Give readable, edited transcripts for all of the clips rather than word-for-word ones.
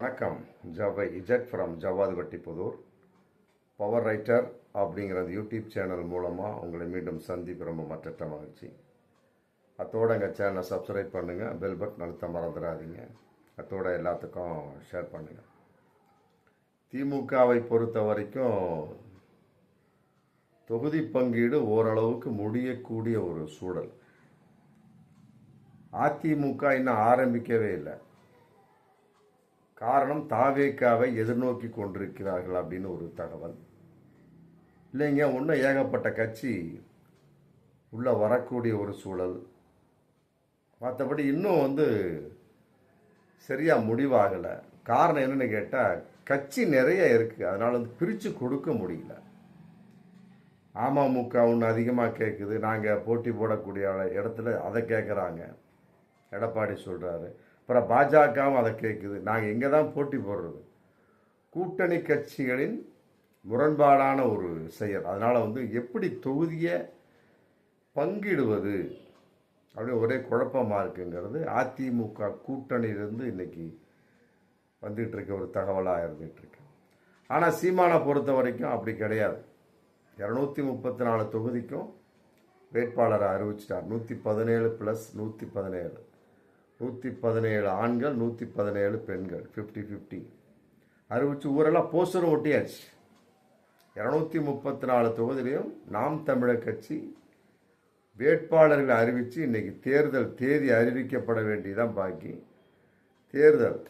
வணக்கம். ஜவை இஜட் from Javadhupatti Pudur. Power writer அப்படிங்கிற அந்த யூடியூப் சேனல் மூலமாக உங்களை மீண்டும் சந்திப்பு ரொம்ப மற்ற மகிழ்ச்சி. அத்தோட எங்கள் சேனலை சப்ஸ்கிரைப் பண்ணுங்கள், பெல் பட்டன் அழுத்த மறந்துடாதீங்க. அத்தோட எல்லாத்துக்கும் ஷேர் பண்ணுங்கள். திமுகவை பொறுத்த வரைக்கும் தொகுதி பங்கீடு ஓரளவுக்கு முடியக்கூடிய ஒரு சூழல். அதிமுக இன்னும் ஆரம்பிக்கவே இல்லை. காரணம், தாவேக்காவை எதிர்நோக்கி கொண்டிருக்கிறார்கள் அப்படின்னு ஒரு தகவல். இல்லைங்க, இன்னும் ஏகப்பட்ட கட்சி உள்ள வரக்கூடிய ஒரு சூழல். மற்றபடி இன்னும் சரியா முடிவாகலை. காரணம் என்னன்னு கேட்டால், கட்சி நிறைய இருக்குது, அதனால பிரித்து கொடுக்க முடியல. அமமுக ஒன்று அதிகமாக கேட்குது, நாங்கள் போட்டி போடக்கூடிய இடத்துல அதை கேட்குறாங்க, எடப்பாடி சொல்கிறாரு. அப்புறம் பாஜகவும் அதை கேட்குது, நாங்கள் எங்கே தான் போட்டி போடுறது. கூட்டணி கட்சிகளின் முரண்பாடான ஒரு செயல். அதனால் எப்படி தொகுதியை பங்கிடுவது அப்படி ஒரே குழப்பமாக இருக்குங்கிறது அதிமுக கூட்டணியிலிருந்து இன்னைக்கு வந்துட்டு இருக்க ஒரு தகவலாக இருந்துகிட்ருக்கு. ஆனால் சீமானை பொறுத்த வரைக்கும் அப்படி கிடையாது. 234 தொகுதிக்கும் வேட்பாளரை அறிவிச்சிட்டார். 117 + 117, 117 ஆண்கள், 117 பெண்கள், 50-50 அறிவிச்சு ஊரெல்லாம் போஸ்டரும் ஒட்டியாச்சு. 234 தொகுதியிலையும் நாம் தமிழர் கட்சி வேட்பாளர்களை அறிவித்து இன்னைக்கு தேர்தல் தேதி அறிவிக்கப்பட வேண்டியதான் பாக்கி. தேர்தல்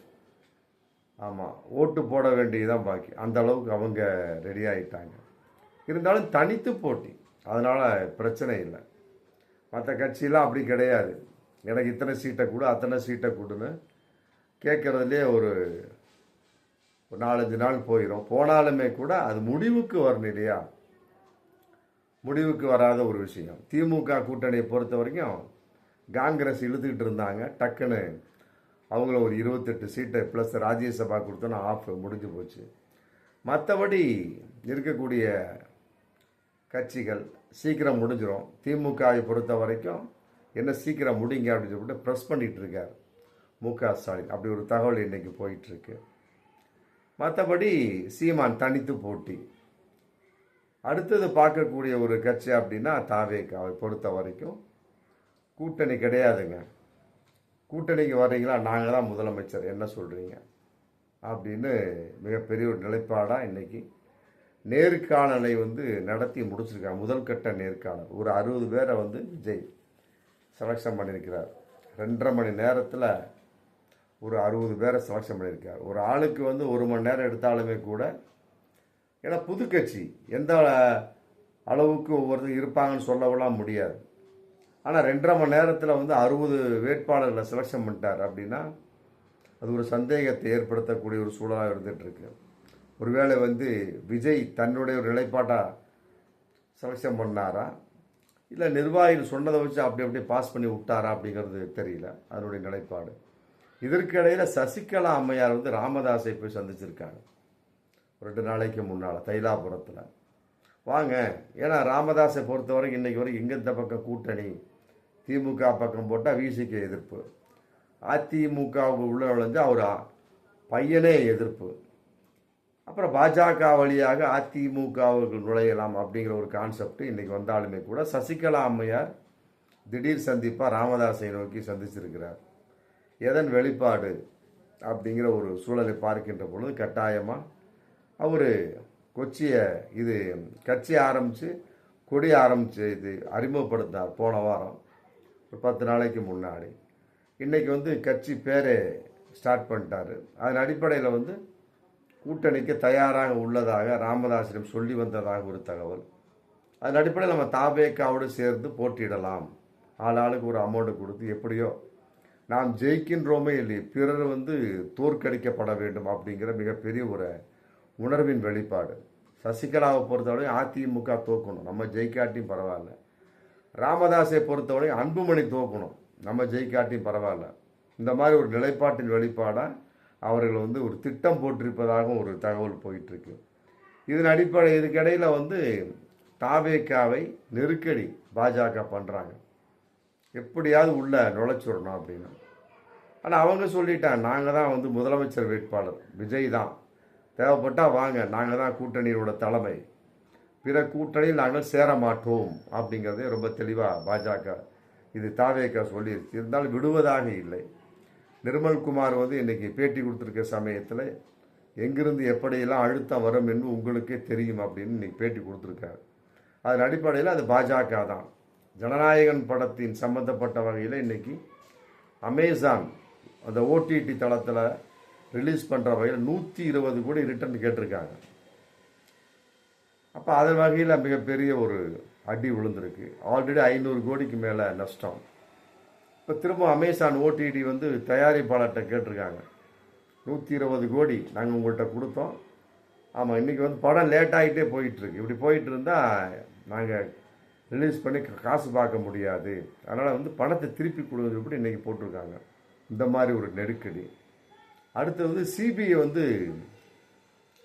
ஓட்டு போட வேண்டியதான் பாக்கி. அந்த அளவுக்கு அவங்க ரெடி ஆகிட்டாங்க. இருந்தாலும் தனித்து போட்டி, அதனால் பிரச்சனை இல்லை. மற்ற கட்சியெல்லாம் அப்படி கிடையாது. எனக்கு இத்தனை சீட்டை கொடு, அத்தனை சீட்டை கொடுன்னு கேட்குறதுலே ஒரு 4-5 நாள் போயிடும். போனாலுமே கூட அது முடிவுக்கு வரணும் இல்லையா? முடிவுக்கு வராத ஒரு விஷயம். திமுக கூட்டணியை பொறுத்த வரைக்கும் காங்கிரஸ் இழுத்துக்கிட்டு இருந்தாங்க. டக்குன்னு அவங்கள ஒரு 28 சீட்டை ப்ளஸ் ராஜ்யசபா கொடுத்தோன்னா ஆஃப் முடிஞ்சு போச்சு. மற்றபடி இருக்கக்கூடிய கட்சிகள் சீக்கிரம் முடிஞ்சிடும். திமுகவை பொறுத்த வரைக்கும் என்ன சீக்கிரம் முடிங்க அப்படின்னு சொல்லிட்டு ப்ரெஸ் பண்ணிகிட்டு இருக்கார் மு.க. ஸ்டாலின். அப்படி ஒரு தகவல் இன்னைக்கு போயிட்டுருக்கு. மற்றபடி சீமான் தனித்து போட்டி. அடுத்தது பார்க்கக்கூடிய ஒரு கட்சி அப்படின்னா தாவேக்காவை பொறுத்த வரைக்கும் கூட்டணி கிடையாதுங்க. கூட்டணிக்கு வர்றீங்களா, நாங்கள் தான் முதலமைச்சர், என்ன சொல்கிறீங்க அப்படின்னு மிகப்பெரிய ஒரு நிலைப்பாடாக இன்னைக்கு நேர்காணலை நடத்தி முடிச்சிருக்காங்க. முதல் கட்ட நேர்காணல் ஒரு 60 பேரை விஜய் செலெக்ஷன் பண்ணியிருக்கிறார். 2.5 மணி நேரத்தில் ஒரு 60 பேரை செலெக்ஷன் பண்ணியிருக்கார். ஒரு ஆளுக்கு 1 மணி நேரம் எடுத்தாலுமே கூட, ஏன்னா புது கட்சி எந்த அளவுக்கு ஒவ்வொருத்தர் இருப்பாங்கன்னு சொல்லவெல்லாம் முடியாது. ஆனால் 2.5 மணி நேரத்தில் 60 வேட்பாளர்களை செலெக்ஷன் பண்ணிட்டார் அப்படின்னா அது ஒரு சந்தேகத்தை ஏற்படுத்தக்கூடிய ஒரு சூழலாக இருந்துகிட்ருக்கு. ஒருவேளை விஜய் தன்னுடைய ஒரு நிலைப்பாட்டாக செலெக்ஷன் பண்ணாரா, இல்லை நிர்வாகிகள் சொன்னதை வச்சு அப்படி பாஸ் பண்ணி விட்டாரா அப்படிங்கிறது தெரியல, அதனுடைய நிலைப்பாடு. இதற்கிடையில் சசிகலா அம்மையார் ராமதாஸை போய் சந்திச்சிருக்காங்க 2 நாளைக்கு முன்னால் தைலாபுரத்தில். வாங்க, ஏன்னா ராமதாஸை பொறுத்தவரைக்கும் இன்றைக்கி வரைக்கும் எங்கே பக்கம் கூட்டணி, திமுக பக்கம் போட்டால் விசிக்கு எதிர்ப்பு, அதிமுகவுக்கு உள்ள நுழைஞ்சு அவர் பையனே எதிர்ப்பு, அப்புறம் பாஜக வழியாக அதிமுகவுக்கு நுழையலாம் அப்படிங்கிற ஒரு கான்செப்ட் இன்றைக்கி வந்தாலுமே கூட சசிகலா அம்மையார் திடீர் சந்திப்பாக ராமதாஸை நோக்கி சந்திச்சிருக்கிறார். எதன் வெளிப்பாடு அப்படிங்கிற ஒரு சூழலை பார்க்கின்ற பொழுது கட்டாயமாக அவர் கொச்சியை இது கட்சி ஆரம்பித்து கொடி ஆரம்பித்து இது அறிமுகப்படுத்தினார் போன வாரம் ஒரு 10 நாளைக்கு முன்னாடி. இன்றைக்கி கட்சி பேரை ஸ்டார்ட் பண்ணிட்டார். அதன் அடிப்படையில் கூட்டணிக்கு தயாராக உள்ளதாக ராமதாஸிடம் சொல்லி வந்ததாக ஒரு தகவல். அதன் அடிப்படையில் நம்ம தாவேக்காவோடு சேர்ந்து போட்டியிடலாம், ஆளுக்கு ஒரு அமௌண்ட்டு கொடுத்து எப்படியோ நாம் ஜெயிக்கின்றோமே இல்லை, பிறர் தோற்கடிக்கப்பட வேண்டும் அப்படிங்கிற மிகப்பெரிய ஒரு உணர்வின் வெளிப்பாடு. சசிகலாவை பொறுத்தவரை அதிமுக தோக்கணும், நம்ம ஜெயிக்காட்டியும் பரவாயில்ல. ராமதாஸை பொறுத்தவரை அன்புமணி தோக்கணும், நம்ம ஜெயிக்காட்டியும் பரவாயில்ல. இந்த மாதிரி ஒரு நிலைப்பாட்டின் வெளிப்பாடாக அவர்கள் ஒரு திட்டம் போட்டிருப்பதாகவும் ஒரு தகவல் போயிட்டுருக்கு. இதன் அடிப்படை இதுக்கிடையில் தாவேக்காவை நெருக்கடி பாஜக பண்ணுறாங்க, எப்படியாவது உள்ள நுழைச்சிடணும் அப்படின்னு. ஆனால் அவங்க சொல்லிட்டாங்க, நாங்கள் தான் வந்து முதலமைச்சர் வேட்பாளர், விஜய் தான், தேவைப்பட்டால் வாங்க, நாங்கள் தான் கூட்டணியோட தலைமை, பிற கூட்டணியில் நாங்கள் சேர மாட்டோம் அப்படிங்கிறதே ரொம்ப தெளிவாக பாஜக இது தாவேக்கா சொல்லியிருக்கு. இருந்தாலும் விடுவதாக இல்லை. நிர்மல்குமார் வந்து இன்னைக்கு பேட்டி கொடுத்துருக்க சமயத்தில் எங்கிருந்து எப்படியெல்லாம் அழுத்தம் வரும் என்று உங்களுக்கே தெரியும் அப்படின்னு இன்னைக்கு பேட்டி கொடுத்துருக்காரு. அதன் அடிப்படையில் அது பாஜக தான். ஜனநாயகன் படத்தின் சம்பந்தப்பட்ட வகையில் இன்னைக்கு அமேசான் அந்த ஓடிடி தளத்தில் ரிலீஸ் பண்ணுற வகையில் 120 கோடி ரிட்டர்ன் கேட்டிருக்காங்க. அப்போ அதன் வகையில் மிகப்பெரிய ஒரு அடி விழுந்திருக்கு. ஆல்ரெடி 500 கோடிக்கு மேலே நஷ்டம். இப்போ திரும்ப அமேசான் ஓடிடி வந்து தயாரிப்பாளர்கிட்ட கேட்டிருக்காங்க, 120 கோடி நாங்கள் உங்கள்கிட்ட கொடுத்தோம். ஆமாம், இன்றைக்கி வந்து படம் லேட் ஆகிட்டே போயிட்டுருக்கு. இப்படி போயிட்டு இருந்தால் நாங்கள் ரிலீஸ் பண்ணி காசு பார்க்க முடியாது, அதனால் வந்து பணத்தை திருப்பி கொடுங்க இப்படி இன்றைக்கி போட்டிருக்காங்க. இந்த மாதிரி ஒரு நெருக்கடி. அடுத்து வந்து சிபிஐ வந்து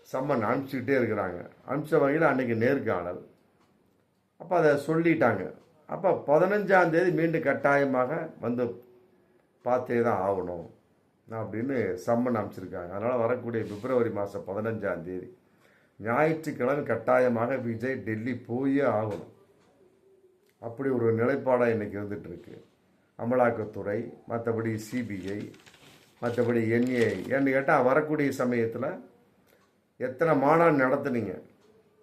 சம்மன் அனுப்பிச்சிக்கிட்டே இருக்கிறாங்க. அனுப்பிச்ச வகையில் அன்றைக்கி நேர்காணல். அப்போ அதை சொல்லிட்டாங்க. அப்போ 15ஆம் தேதி மீண்டும் கட்டாயமாக வந்து பார்த்தே தான் ஆகணும் அப்படின்னு சம்மன் அனுப்பிச்சிருக்காங்க. அதனால் வரக்கூடிய பிப்ரவரி மாதம் 15ஆம் தேதி ஞாயிற்றுக்கிழமை கட்டாயமாக விஜய் டெல்லி போயே ஆகணும். அப்படி ஒரு நிலைப்பாடாக இன்றைக்கி இருந்துகிட்டு இருக்கு. அமலாக்கத்துறை, மற்றபடி சிபிஐ, மற்றபடி என்ஐஏ. ஏன்னு கேட்டால் வரக்கூடிய சமயத்தில் எத்தனை மாநாடு நடத்துனீங்க,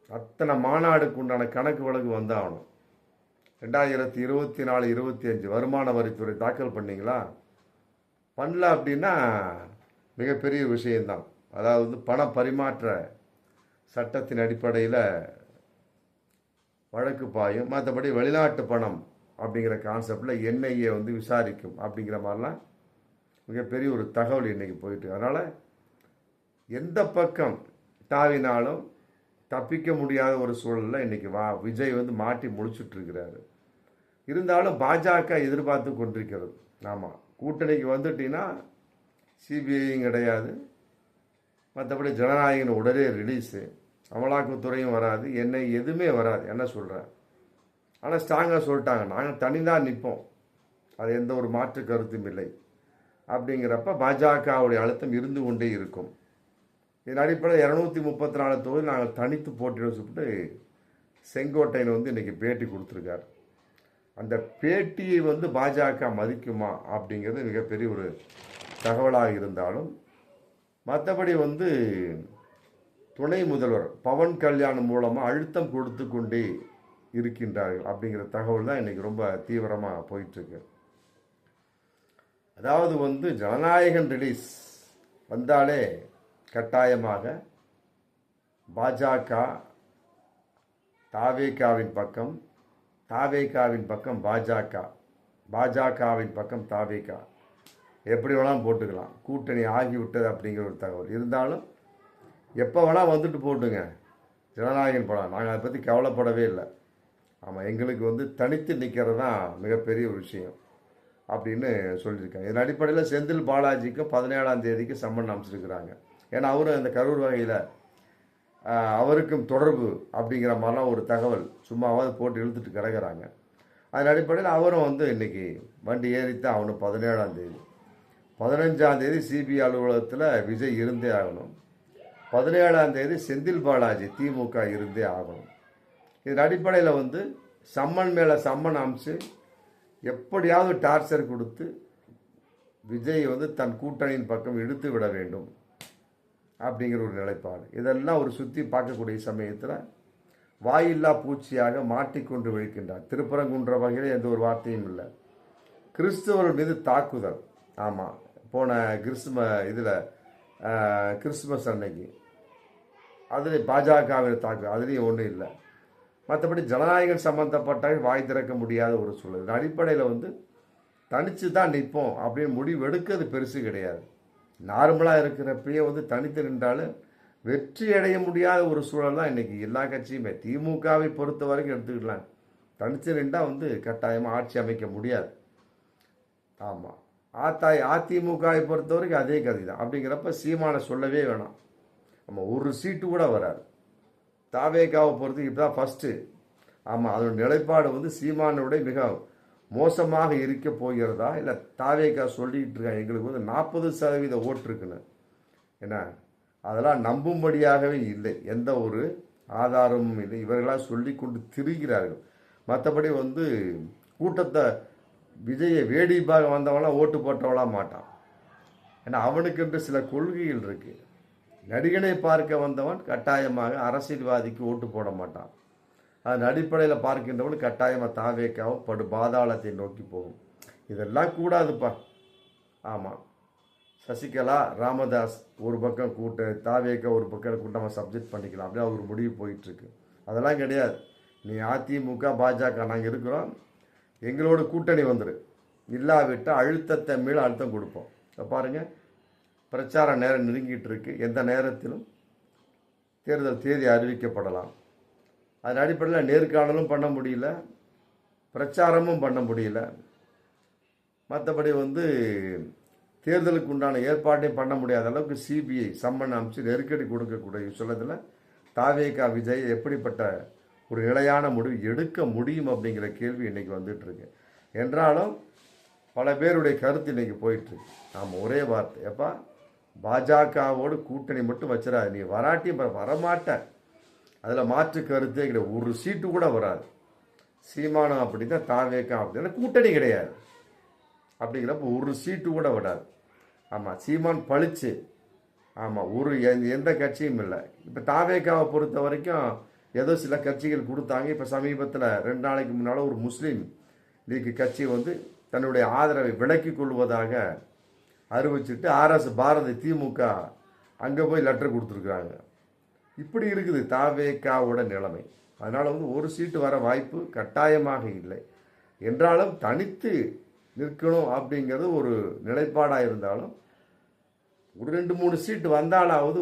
அத்தனை மாநாடுக்கு உண்டான கணக்கு வழக்கு வந்தாகணும். 2024, 25 வருமான வரித்துறை தாக்கல் பண்ணீங்களா? பண்ணல அப்படின்னா மிகப்பெரிய விஷயம்தான். அதாவது பண பரிமாற்ற சட்டத்தின் அடிப்படையில் வழக்கு பாயும். மற்றபடி வெளிநாட்டு பணம் அப்படிங்கிற கான்செப்டில் என்ஐஏ வந்து விசாரிக்கும் அப்படிங்கிற மாதிரிலாம் மிகப்பெரிய ஒரு தகவல் இன்றைக்கி போயிட்டு. அதனால் எந்த பக்கம் தாவினாலும் தப்பிக்க முடியாத ஒரு சூழலில் இன்றைக்கி விஜய் வந்து மாட்டி முடிச்சுட்ருக்கிறாரு. இருந்தாலும் பாஜக எதிர்பார்த்து கொண்டிருக்கிறது. ஆமாம், கூட்டணிக்கு வந்துட்டீங்கன்னா சிபிஐயும் கிடையாது, மற்றபடி ஜனநாயகன் உடனே ரிலீஸு, அமலாக்கத்துறையும் வராது, என்னை எதுவுமே வராது. என்ன சொல்கிறேன்? ஆனால் ஸ்ட்ராங்காக சொல்லிட்டாங்க, நாங்கள் தனிதான் நிற்போம், அது எந்த ஒரு மாற்று கருத்தும் இல்லை அப்படிங்கிறப்ப பாஜகவுடைய அழுத்தம் இருந்து கொண்டே இருக்கும். இதன் அடிப்படையில் 234 தொகுதி நாங்கள் தனித்து போட்டியிட சொல்லிட்டு செங்கோட்டையன் வந்து இன்றைக்கி பேட்டி கொடுத்துருக்காரு. அந்த பேட்டியை வந்து பாஜக மதிக்குமா அப்படிங்கிறது மிகப்பெரிய ஒரு தகவலாக இருந்தாலும், மற்றபடி வந்து துணை முதல்வர் பவன் கல்யாண் மூலமாக அழுத்தம் கொடுத்து கொண்டே இருக்கின்றார்கள் அப்படிங்கிற தகவல் தான் இன்றைக்கி ரொம்ப தீவிரமாக போயிட்டுருக்கு. அதாவது வந்து ஜனநாயகன் ரிலீஸ் வந்தாலே கட்டாயமாக பாஜக தாவேகாவின் பக்கம், தாவேகாவின் பக்கம் பாஜக, பாஜகவின் பக்கம் தாவேகா, எப்படி வேணாலும் போட்டுக்கலாம். கூட்டணி ஆகிவிட்டது அப்படிங்கிற ஒரு தகவல் இருந்தாலும் எப்போ வேணால் வந்துட்டு போட்டுங்க, ஜனநாயகன் படம், நாங்கள் அதை பற்றி கவலைப்படவே இல்லை. ஆமாம், எங்களுக்கு வந்து தனித்து நிற்கிறது தான் மிகப்பெரிய ஒரு விஷயம் அப்படின்னு சொல்லியிருக்காங்க. இதன் அடிப்படையில் செந்தில் பாலாஜிக்கும் 17ஆம் தேதிக்கு சம்மன் அமைச்சிருக்கிறாங்க. ஏன்னா அவரும் அந்த கரூர் வகையில் அவருக்கும் தொடர்பு அப்படிங்கிற மாதிரிலாம் ஒரு தகவல் சும்மாவது போட்டு இழுத்துட்டு கிடக்கிறாங்க. அதன் அடிப்படையில் அவரும் வந்து இன்றைக்கி வண்டி ஏறித்தான் அவனு 17ஆம் தேதி. 15ஆம் தேதி சிபிஐ அலுவலகத்தில் விஜய் இருந்தே ஆகணும். 17ஆம் தேதி செந்தில் பாலாஜி திமுக இருந்தே ஆகணும். இதன் அடிப்படையில் வந்து சம்மன் மேலே சம்மன் அமைச்சு எப்படியாவது டார்ச்சர் கொடுத்து விஜய் வந்து தன் கூட்டணியின் பக்கம் இழுத்து விட வேண்டும் அப்படிங்கிற ஒரு நிலைப்பாடு. இதெல்லாம் ஒரு சுற்றி பார்க்கக்கூடிய சமயத்தில் வாயில்லா பூச்சியாக மாட்டிக்கொண்டு விழிக்கின்றார். திருப்பரங்குன்ற வகையில் எந்த ஒரு வார்த்தையும் இல்லை. கிறிஸ்தவர்கள் மீது தாக்குதல். ஆமாம், போன கிறிஸ்துமஸ் அன்னைக்கு அதில் பாஜகவில் தாக்குதல், அதுலேயும் ஒன்றும் இல்லை. மற்றபடி ஜனநாயகம் சம்பந்தப்பட்ட வாய் திறக்க முடியாத ஒரு சூழல். அடிப்படையில் வந்து தனித்து தான் நிற்போம் அப்படின்னு முடிவு எடுக்கிறது பெருசு கிடையாது. நார்மலாக இருக்கிறப்பயே வந்து தனித்து நின்றாலும் வெற்றி அடைய முடியாத ஒரு சூழல் தான் இன்றைக்கி எல்லா கட்சியுமே. திமுகவை பொறுத்த வரைக்கும் எடுத்துக்கிடலாம், தனித்து நின்றால் வந்து கட்டாயமாக ஆட்சி அமைக்க முடியாது. ஆமாம், அதிமுகவை பொறுத்த வரைக்கும் அதே கதை தான். அப்படிங்கிறப்ப சீமானை சொல்லவே வேணாம், நம்ம ஒரு சீட்டு கூட வராது. தாவேகாவை பொறுத்து இப்போ தான் ஃபஸ்ட்டு. ஆமாம், அதோட நிலைப்பாடு வந்து சீமானுடைய மிக மோசமாக இருக்க போகிறதா, இல்லை தாவேக்கா சொல்லிட்டு இருக்காங்க எங்களுக்கு வந்து 40% ஓட்டு இருக்குன்னு. என்ன, அதெல்லாம் நம்பும்படியாகவே இல்லை, எந்த ஒரு ஆதாரமும் இல்லை. இவர்களாக சொல்லி கொண்டு திரிகிறார்கள். மற்றபடி வந்து கூட்டத்தை விஜயை வேடிப்பாக வந்தவங்களாம் ஓட்டு போட்டவளாம் மாட்டான். ஏன்னா அவனுக்கு சில கொள்கைகள் இருக்கு. நடிகனை பார்க்க வந்தவன் கட்டாயமாக அரசியல்வாதிக்கு ஓட்டு போட மாட்டான். அதன் அடிப்படையில் பார்க்கின்றவன் கட்டாயமாக தாவேக்காவும் படு பாதாளத்தை நோக்கி போகும். இதெல்லாம் கூடாதுப்பா. ஆமாம், சசிகலா ராமதாஸ் ஒரு பக்கம் கூட்ட, தாவேக்கா ஒரு பக்கம் கூட்டமாக சப்ஜெக்ட் பண்ணிக்கலாம், அப்படியே ஒரு முடிவு போயிட்டுருக்கு. அதெல்லாம் கிடையாது. நீ அதிமுக பாஜக நாங்கள் இருக்கிறோம், எங்களோட கூட்டணி வந்துடு, இல்லாவிட்டால் அழுத்தத்தை மேலே அழுத்தம் கொடுப்போம். இப்போ பாருங்கள், பிரச்சார நேரம் நெருங்கிட்டு இருக்கு. எந்த நேரத்திலும் தேர்தல் தேதி அறிவிக்கப்படலாம். அதன் அடிப்படையில் நேர்காணலும் பண்ண முடியல, பிரச்சாரமும் பண்ண முடியல. மற்றபடி வந்து தேர்தலுக்கு உண்டான ஏற்பாட்டையும் பண்ண முடியாத அளவுக்கு சிபிஐ சம்மன் அமைச்சு நெருக்கடி கொடுக்கக்கூடிய சொல்லத்தில் தாவேகா விஜய் எப்படிப்பட்ட ஒரு நிலையான முடிவு எடுக்க முடியும் அப்படிங்கிற கேள்வி இன்னைக்கு வந்துட்டு இருக்கு. என்றாலும் பல பேருடைய கருத்து இன்னைக்கு போயிட்டுருக்கு. நாம் ஒரே வார்த்தை, எப்பா பாஜகவோடு கூட்டணி மட்டும் வச்சிடாது, நீ வராட்டியும் வரமாட்ட, அதில் மாற்று கருத்தே கிடையாது. ஒரு சீட்டு கூட வராது. சீமானம் அப்படி தான், தாவேக்கா அப்படின்னா கூட்டணி கிடையாது. அப்படிங்கிறப்ப ஒரு சீட்டு கூட விடாது. ஆமாம், சீமான் பழிச்சு. ஆமாம், ஒரு எந்த கட்சியும் இல்லை. இப்போ தாவேக்காவை பொறுத்த வரைக்கும் ஏதோ சில கட்சிகள் கொடுத்தாங்க. இப்போ சமீபத்தில் 2 நாளைக்கு முன்னால் ஒரு முஸ்லீம் லீக் கட்சி வந்து தன்னுடைய ஆதரவை விலக்கிக் கொள்வதாக அறிவிச்சுட்டு ஆர்எஸ் பாரதி திமுக அங்கே போய் லெட்டர் கொடுத்துருக்குறாங்க. இப்படி இருக்குது தாவேக்காவோட நிலைமை. அதனால் வந்து ஒரு சீட்டு வர வாய்ப்பு கட்டாயமாக இல்லை. என்றாலும் தனித்து நிற்கணும் அப்படிங்கிறது ஒரு நிலைப்பாடாக இருந்தாலும் ஒரு 2-3 சீட்டு வந்தாலாவது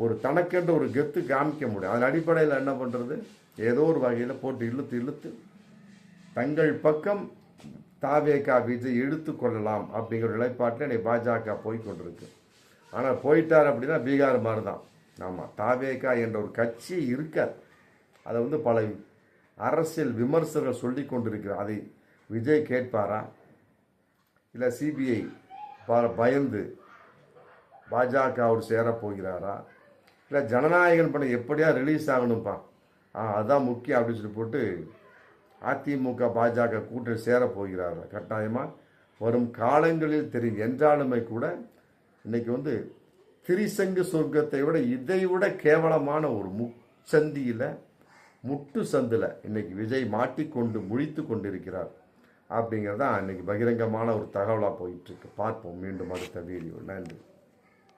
ஒரு தனக்கென்ற ஒரு கெத்து காமிக்க முடியும். அதன் அடிப்படையில் என்ன பண்ணுறது, ஏதோ ஒரு வகையில் போட்டு இழுத்து தங்கள் பக்கம் தாவேகா விஜய் இழுத்து கொள்ளலாம் அப்படிங்கிற நிலைப்பாட்டில் இன்னைக்கு பாஜக போய்கொண்டிருக்கு. ஆனால் போயிட்டார் அப்படின்னா பீகார் மாதிரி தான். ஆமாம், தாவேகா என்ற ஒரு கட்சி இருக்காது. அதை வந்து பல அரசியல் விமர்சகர்கள் சொல்லி கொண்டிருக்கிறார். அதை விஜய் கேட்பாரா, இல்லை சிபிஐ பயந்து பாஜகவோடு சேரப்போகிறாரா, இல்லை ஜனநாயகன் படம் எப்படியா ரிலீஸ் ஆகணும்ப்பா, அதுதான் முக்கியம் அப்படின்னு சொல்லி போட்டு அதிமுக பாஜக கூட்டணி சேரப்போகிறாரா, கட்டாயமாக வரும் காலங்களில் தெரியும். என்றாலுமே கூட இன்னைக்கு வந்து திரிசங்கு சொர்க்கத்தை விட இதைவிட கேவலமான ஒரு முட்டு சந்தில் இன்னைக்கு விஜய் மாட்டிக்கொண்டு முழித்து கொண்டிருக்கிறார் அப்படிங்கிறது தான் இன்னைக்கு பகிரங்கமான ஒரு தகவலாக போயிட்டு இருக்கு. பார்ப்போம் மீண்டும் அடுத்த வீடியோ. நன்றி.